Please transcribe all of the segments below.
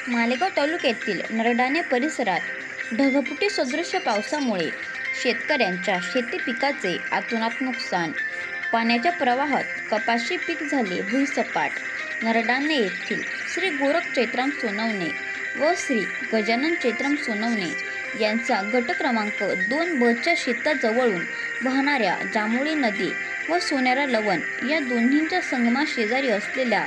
मालेगाव तालुक्यातील नरडाणे परिसरात ढगफुटी सदृश पावसामुळे शेतकऱ्यांच्या शेती पिकाचे अतोनात नुकसान. पाण्याच्या प्रवाहात कपाशी पीक झाले भुईसपाट. नरडाणे येथील श्री गोरख चैत्राम सोनवणे व श्री गजानन चैत्राम सोनवणे यांचा गट क्रमांक 2 च्या शेताजवळून वाहणाऱ्या जांभुळी नदी व सोनेरा लवण या दोन्हींच्या संगमाशेजारी असलेल्या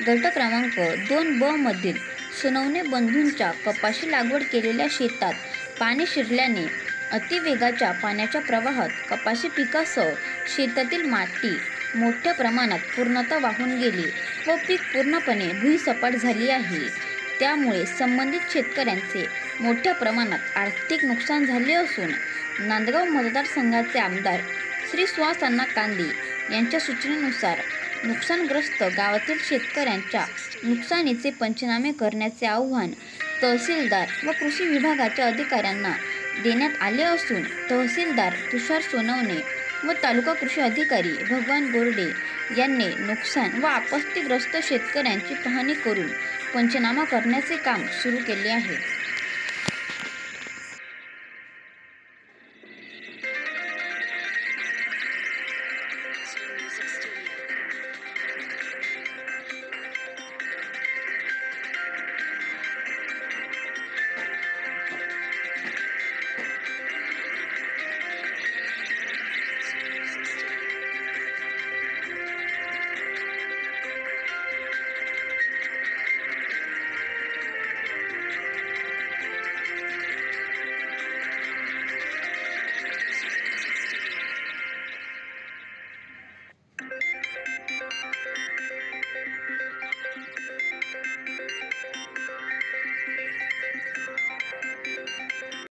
गट क्रमांक 2 मधील सोनवणे बंधूंच्या कपाशी लागवड केलेल्या शेतात पाणी शिरल्याने अतिवेगाच्या पाण्याच्या प्रवाहात कपाशी पिकासह शेतातील माती मोठ्या प्रमाणात पूर्णतः वाहून गेली व पीक पूर्णपणे भुईसपाट झाली आहे. त्यामुळे संबंधित शेतकऱ्यांचे मोठ्या प्रमाणात आर्थिक नुकसान झाले असून नांदगाव मतदारसंघाचे आमदार श्री सुहास अण्णा कांदे यांच्या सूचनेनुसार नुकसानग्रस्त गावातील शेतकऱ्यांच्या नुकसानीचे पंचनामे करण्याचे आव्हान तहसीलदार व कृषी विभागाच्या अधिकाऱ्यांना देण्यात आले असून तहसीलदार तुषार सोनवणे व तालुका कृषी अधिकारी भगवान गोरडे यांनी नुकसान व आपत्तीग्रस्त शेतकऱ्यांची पाहणी करून पंचनामा करण्याचे काम सुरू केले आहे.